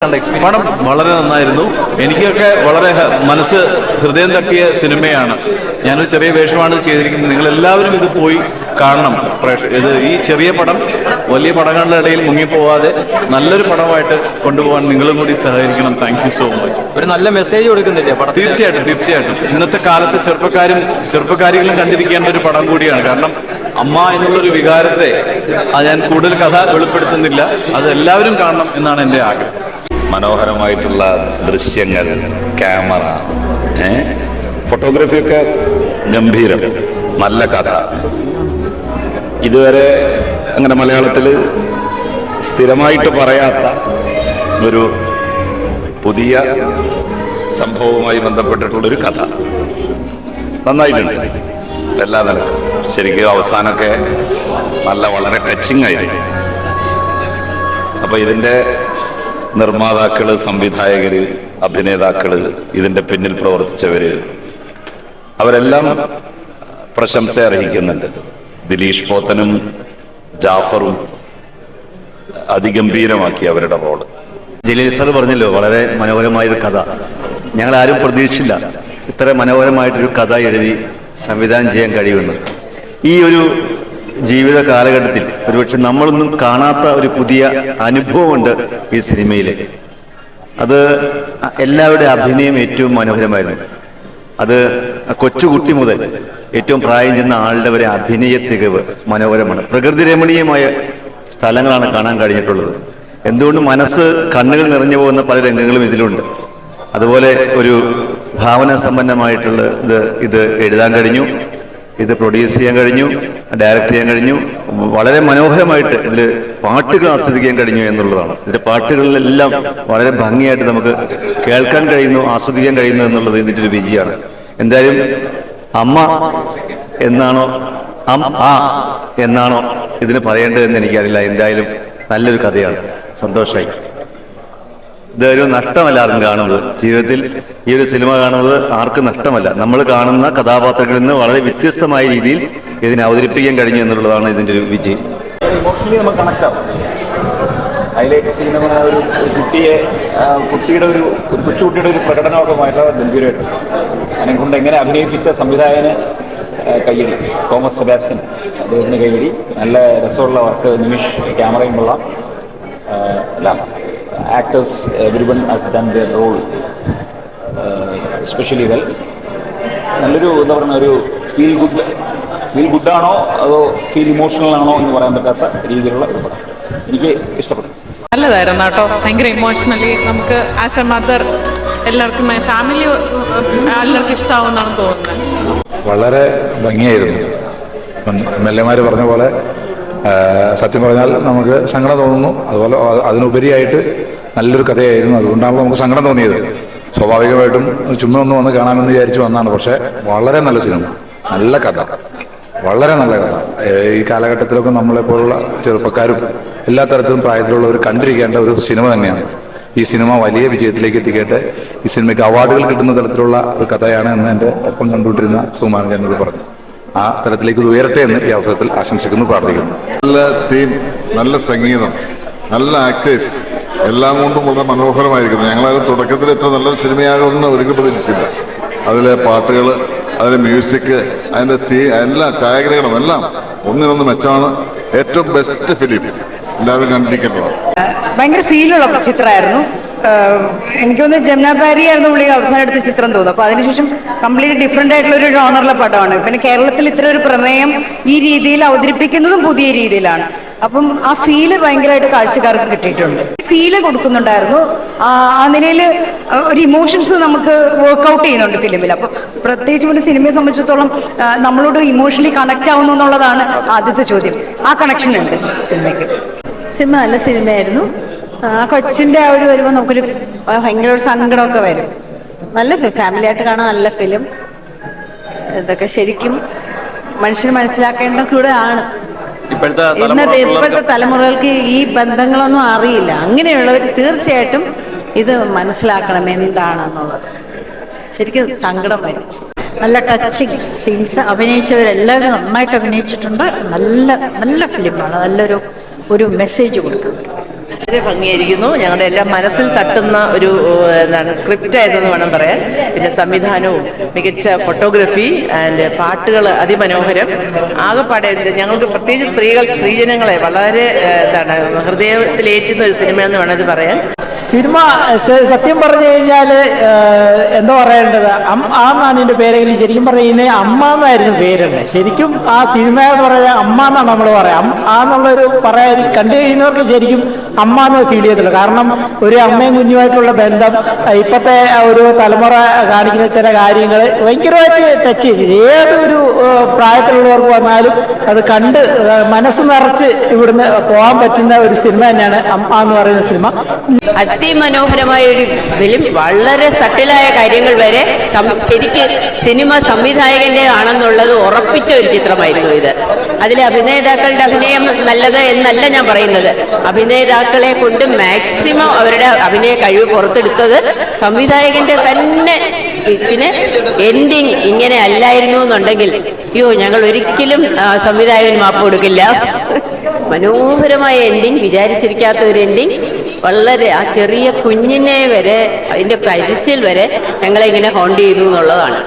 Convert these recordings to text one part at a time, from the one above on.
പടം വളരെ നന്നായിരുന്നു. എനിക്കൊക്കെ വളരെ മനസ്സ് ഹൃദയം തട്ടിയ സിനിമയാണ്. ഞാനൊരു ചെറിയ വേഷമാണ് ചെയ്തിരിക്കുന്നത്. നിങ്ങൾ എല്ലാവരും ഇത് പോയി കാണണം. ഇത് ഈ ചെറിയ പടം വലിയ പടങ്ങളുടെ ഇടയിൽ മുങ്ങിപ്പോവാതെ നല്ലൊരു പടമായിട്ട് കൊണ്ടുപോകാൻ നിങ്ങളും കൂടി സഹകരിക്കണം. Thank you so much. ഒരു നല്ല മെസ്സേജ് കൊടുക്കുന്നില്ലേ പടം? തീർച്ചയായിട്ടും ഇന്നത്തെ കാലത്ത് ചെറുപ്പക്കാരികളും കണ്ടിരിക്കേണ്ട ഒരു പടം കൂടിയാണ്. കാരണം അമ്മ എന്നുള്ളൊരു വികാരത്തെ ഞാൻ കൂടുതൽ കഥ വെളിപ്പെടുത്തുന്നില്ല. അത് എല്ലാവരും കാണണം എന്നാണ് എൻ്റെ ആഗ്രഹം. മനോഹരമായിട്ടുള്ള ദൃശ്യങ്ങൾ, ക്യാമറ, ഫോട്ടോഗ്രാഫിയൊക്കെ ഗംഭീരം, നല്ല കഥ. ഇതുവരെ അങ്ങനെ മലയാളത്തിൽ സ്ഥിരമായിട്ട് പറയാത്ത ഒരു പുതിയ സംഭവവുമായി ബന്ധപ്പെട്ടിട്ടുള്ളൊരു കഥ നന്നായിട്ടുണ്ട്. എല്ലാ നിലക്കും ശരിക്കും അവസാനമൊക്കെ വളരെ ടച്ചിങ് ആയിരുന്നു. അപ്പോൾ ഇതിൻ്റെ നിർമ്മാതാക്കള്, സംവിധായകര്, അഭിനേതാക്കള്, ഇതിൻ്റെ പിന്നിൽ പ്രവർത്തിച്ചവര് അവരെല്ലാം പ്രശംസ അർഹിക്കുന്നുണ്ട്. ദിലീഷ് പോത്തനും ജാഫറും അതിഗംഭീരമാക്കി അവരുടെ റോള്. ജലീൽ സാർ പറഞ്ഞല്ലോ, വളരെ മനോഹരമായൊരു കഥ. ഞങ്ങളാരും പ്രതീക്ഷിച്ചില്ല ഇത്ര മനോഹരമായിട്ടൊരു കഥ എഴുതി സംവിധാനം ചെയ്യാൻ കഴിയുമെന്ന്. ഈ ഒരു ജീവിത കാലഘട്ടത്തിൽ ഒരുപക്ഷെ നമ്മളൊന്നും കാണാത്ത ഒരു പുതിയ അനുഭവമുണ്ട് ഈ സിനിമയിൽ. അത് എല്ലാവരുടെയും അഭിനയം ഏറ്റവും മനോഹരമായിരുന്നു. അത് കൊച്ചുകുട്ടി മുതൽ ഏറ്റവും പ്രായം ചെന്ന ആളുടെ വരെ അഭിനയ തികവ് മനോഹരമാണ്. പ്രകൃതി രമണീയമായ സ്ഥലങ്ങളാണ് കാണാൻ കഴിഞ്ഞിട്ടുള്ളത്. എന്തുകൊണ്ട് മനസ്സ് കണ്ണുകൾ നിറഞ്ഞു പോകുന്ന പല രംഗങ്ങളും ഇതിലുണ്ട്. അതുപോലെ ഒരു ഭാവന സമ്പന്നമായിട്ടുള്ള ഇത് എഴുതാൻ കഴിഞ്ഞു, ഇത് പ്രൊഡ്യൂസ് ചെയ്യാൻ കഴിഞ്ഞു, ഡയറക്റ്റ് ചെയ്യാൻ കഴിഞ്ഞു. വളരെ മനോഹരമായിട്ട് ഇതിൽ പാട്ടുകൾ ആസ്വദിക്കാൻ കഴിഞ്ഞു എന്നുള്ളതാണ്. ഇതിൻ്റെ പാട്ടുകളിലെല്ലാം വളരെ ഭംഗിയായിട്ട് നമുക്ക് കേൾക്കാൻ കഴിയുന്നു, ആസ്വദിക്കാൻ കഴിയുന്നു എന്നുള്ളത് ഇതിൻ്റെ ഒരു വിജയമാണ്. എന്തായാലും അമ്മ എന്നാണോ ആ എന്നാണോ ഇതിന് പറയേണ്ടതെന്ന് എനിക്കറിയില്ല. എന്തായാലും നല്ലൊരു കഥയാണ്. സന്തോഷമായി. ഇതൊരു നഷ്ടമല്ല ആർക്കും കാണുന്നത്. ജീവിതത്തിൽ ഈ ഒരു സിനിമ കാണുന്നത് ആർക്കും നഷ്ടമല്ല. നമ്മൾ കാണുന്ന കഥാപാത്രങ്ങളിൽ നിന്ന് വളരെ വ്യത്യസ്തമായ രീതിയിൽ ഇതിനെ അവതരിപ്പിക്കാൻ കഴിഞ്ഞു എന്നുള്ളതാണ് ഇതിൻ്റെ ഒരു വിജയം. ഇമോഷണലി നമുക്ക് കണക്ട് ആവും. ഹൈലൈറ്റ് സിനിമ ഒരു കുട്ടിയുടെ ഒരു കൊച്ചുകുട്ടിയുടെ ഒരു പ്രകടനമൊക്കെ ഗംഭീരമായിട്ട് അതിനെ കൊണ്ട് എങ്ങനെ അഭിനയിപ്പിച്ച സംവിധായകന് കയ്യടി, തോമസ് സെബാസ്റ്റ്യൻ, അദ്ദേഹത്തിന് കയ്യടി. നല്ല രസമുള്ള വർക്ക്. നിമിഷ് ക്യാമറയും കൊള്ളാം. എല്ലാം actors, everyone has done their role especially well. നല്ലൊരു എന്താ പറയുക, ഒരു ഫീൽ ഗുഡാണോ അതോ ഫീൽ ഇമോഷണൽ ആണോ എന്ന് പറയാൻ പറ്റാത്ത രീതിയിലുള്ള ഒരു പടം. എനിക്ക് ഇഷ്ടപ്പെട്ടു. നല്ലതായിരുന്നു കേട്ടോ. ഭയങ്കര ഇമോഷണലി നമുക്ക് ആസ് എ മദർ എല്ലാവർക്കും, ഫാമിലി എല്ലാവർക്കും ഇഷ്ടമാവുമെന്നാണ് തോന്നുന്നത്. വളരെ ഭംഗിയായിരുന്നു. എംഎൽഎമാർ പറഞ്ഞ പോലെ സത്യം പറഞ്ഞാൽ നമുക്ക് സങ്കടം തോന്നുന്നു. അതുപോലെ അതിനുപരിയായിട്ട് നല്ലൊരു കഥയായിരുന്നു. അതുകൊണ്ടാണല്ലോ നമുക്ക് സങ്കടം തോന്നിയത്. സ്വാഭാവികമായിട്ടും ചുമ്മാ ഒന്ന് വന്ന് കാണാമെന്ന് വിചാരിച്ചു വന്നാണ്. പക്ഷേ വളരെ നല്ല സിനിമ, നല്ല കഥ, വളരെ നല്ല കഥ. ഈ കാലഘട്ടത്തിലൊക്കെ നമ്മളെപ്പോലുള്ള ചെറുപ്പക്കാരും എല്ലാ തരത്തിലും പ്രായത്തിലുള്ളവർ കണ്ടിരിക്കേണ്ട ഒരു സിനിമ തന്നെയാണ്. ഈ സിനിമ വലിയ വിജയത്തിലേക്ക് എത്തിക്കട്ടെ. ഈ സിനിമയ്ക്ക് അവാർഡുകൾ കിട്ടുന്ന തരത്തിലുള്ള ഒരു കഥയാണ് എന്ന് എൻ്റെ ഒപ്പം കണ്ടുകൊണ്ടിരുന്ന സുകുമാരൻ എന്നോട് പറഞ്ഞു. ആ തരത്തിലേക്ക് ഉയരട്ടെ എന്ന് ഈ അവസരത്തിൽ ആശംസിക്കുന്നു, പ്രാർത്ഥിക്കുന്നു. നല്ല തീം, നല്ല സംഗീതം, നല്ല ആക്ടേഴ്സ്, എല്ലാം കൊണ്ടും വളരെ മനോഹരമായിരിക്കുന്നു. ഞങ്ങളത് തുടക്കത്തിൽ എത്ര നല്ലൊരു സിനിമയാകുമെന്ന് ഒരിക്കലും പ്രതീക്ഷിച്ചില്ല. അതിലെ പാട്ടുകൾ, അതിലെ മ്യൂസിക്, അതിൻ്റെ എല്ലാ ഛായാഗ്രഹണം എല്ലാം ഒന്നിനൊന്ന് മെച്ചമാണ്. ഏറ്റവും ബെസ്റ്റ് ഫിലിം, എല്ലാവരും കണ്ടിരിക്കേണ്ടതാണ്. ഭയങ്കര ഫീലുള്ള ചിത്രമായിരുന്നു. എനിക്കൊന്ന് ജമുനാബാരി ആയിരുന്നു പുള്ളി അവസാനം എടുത്ത ചിത്രം തോന്നുന്നു. അപ്പൊ അതിനുശേഷം കംപ്ലീറ്റ് ഡിഫറെന്റ് ആയിട്ടുള്ള ഒരു ജോണറിലെ പടമാണ്. പിന്നെ കേരളത്തിൽ ഇത്ര ഒരു പ്രമേയം ഈ രീതിയിൽ അവതരിപ്പിക്കുന്നതും പുതിയ രീതിയിലാണ്. അപ്പം ആ ഫീല് ഭയങ്കരമായിട്ട് കാഴ്ചക്കാർക്ക് കിട്ടിയിട്ടുണ്ട്. ഫീല് കൊടുക്കുന്നുണ്ടായിരുന്നു. ആ നിലയിൽ ഒരു ഇമോഷൻസ് നമുക്ക് വർക്ക്ഔട്ട് ചെയ്യുന്നുണ്ട് ഫിലിമിൽ. അപ്പൊ പ്രത്യേകിച്ച് ഒരു സിനിമയെ സംബന്ധിച്ചിടത്തോളം നമ്മളോട് ഇമോഷണലി കണക്ട് ആവുന്നു എന്നുള്ളതാണ് ആദ്യത്തെ ചോദ്യം. ആ കണക്ഷൻ ഉണ്ട് സിനിമയ്ക്ക്. സിനിമ നല്ല സിനിമയായിരുന്നു. ആ കൊച്ചിൻ്റെ ആ ഒരു വരുമ്പോൾ നമുക്കൊരു ഭയങ്കര ഒരു സങ്കടമൊക്കെ വരും. നല്ല ഫാമിലി ആയിട്ട് കാണാൻ നല്ല ഫിലിം. ഇതൊക്കെ ശരിക്കും മനുഷ്യന് മനസ്സിലാക്കേണ്ട കൂടെ ആണ്. ഇപ്പോഴത്തെ തലമുറകൾക്ക് ഈ ബന്ധങ്ങളൊന്നും അറിയില്ല. അങ്ങനെയുള്ളവർ തീർച്ചയായിട്ടും ഇത് മനസ്സിലാക്കണം എന്താണെന്നുള്ളത്. ശരിക്കും സങ്കടം വരും. നല്ല ടച്ചിങ് സീൻസ്. അഭിനയിച്ചവരെല്ലാവരും നന്നായിട്ട് അഭിനയിച്ചിട്ടുണ്ട്. നല്ല ഫിലിമാണ്. നല്ലൊരു മെസ്സേജ് കൊടുക്കുന്നത്. വളരെ ഭംഗിയായിരിക്കുന്നു. ഞങ്ങളുടെ എല്ലാം മനസ്സിൽ തട്ടുന്ന ഒരു സ്ക്രിപ്റ്റ് ആയിരുന്നു എന്ന് വേണം പറയാൻ. പിന്നെ സംവിധാനവും മികച്ച ഫോട്ടോഗ്രാഫി ആൻഡ് പാട്ടുകൾ അതിമനോഹരം. ആകെപ്പാടെ ഞങ്ങൾക്ക് പ്രത്യേകിച്ച് സ്ത്രീജനങ്ങളെ വളരെ ഹൃദയത്തിലേറ്റുന്ന ഒരു സിനിമയെന്ന് വേണം ഇത് പറയാൻ. സിനിമ സത്യം പറഞ്ഞു കഴിഞ്ഞാൽ എന്താ പറയേണ്ടത്, ആ എന്നാണ് എൻ്റെ പേരെങ്കിലും ശരിക്കും പറഞ്ഞു കഴിഞ്ഞാൽ അമ്മ എന്നായിരുന്നു പേരുണ്ട്. ശരിക്കും ആ സിനിമ എന്ന് പറഞ്ഞാൽ അമ്മ എന്നാണ് നമ്മൾ പറയാം. ആ എന്നുള്ളൊരു പറയാൻ കണ്ടു കഴിയുന്നവർക്ക് ശരിക്കും അമ്മ എന്ന് ഫീൽ ചെയ്തില്ല. കാരണം ഒരു അമ്മയും കുഞ്ഞുമായിട്ടുള്ള ബന്ധം ഇപ്പോഴത്തെ ഒരു തലമുറ കാണിക്കുന്ന ചില കാര്യങ്ങൾ ഭയങ്കരമായിട്ട് ടച്ച് ചെയ്തു. ഏതൊരു പ്രായത്തിലുള്ളവർക്ക് വന്നാലും അത് കണ്ട് മനസ്സ് നിറച്ച് ഇവിടുന്ന് പോകാൻ പറ്റുന്ന ഒരു സിനിമ തന്നെയാണ് അമ്മ എന്ന് പറയുന്ന സിനിമ. അതിമനോഹരമായ ഒരു ഫിലിം, വളരെ സട്ടിലായ കാര്യങ്ങൾ വരെ ശരിക്ക് സിനിമ സംവിധായകന്റെ ആണെന്നുള്ളത് ഉറപ്പിച്ച ഒരു ചിത്രമായിരുന്നു ഇത്. അതിലെ അഭിനേതാക്കളുടെ അഭിനയം നല്ലത് എന്നല്ല ഞാൻ പറയുന്നത്, അഭിനേതാക്കളെ കൊണ്ട് മാക്സിമം അവരുടെ അഭിനയ കഴിവ് പുറത്തെടുത്തത് സംവിധായകന്റെ തന്നെ. പിന്നെ എൻഡിങ് ഇങ്ങനെ അല്ലായിരുന്നു എന്നുണ്ടെങ്കിൽ ഞങ്ങൾ ഒരിക്കലും സംവിധായകന് മാപ്പ് കൊടുക്കില്ല. മനോഹരമായ എൻഡിങ്, വിചാരിച്ചിരിക്കാത്ത ഒരു എൻഡിങ്. വളരെ ആ ചെറിയ കുഞ്ഞിനെ വരെ അതിൻ്റെ കരച്ചിൽ വരെ ഞങ്ങളെ ഇങ്ങനെ ഹോണ്ട് ചെയ്തു എന്നുള്ളതാണ്.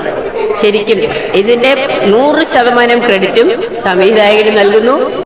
ശരിക്കും ഇതിൻ്റെ 100% ക്രെഡിറ്റും സംവിധായകന് നൽകുന്നു.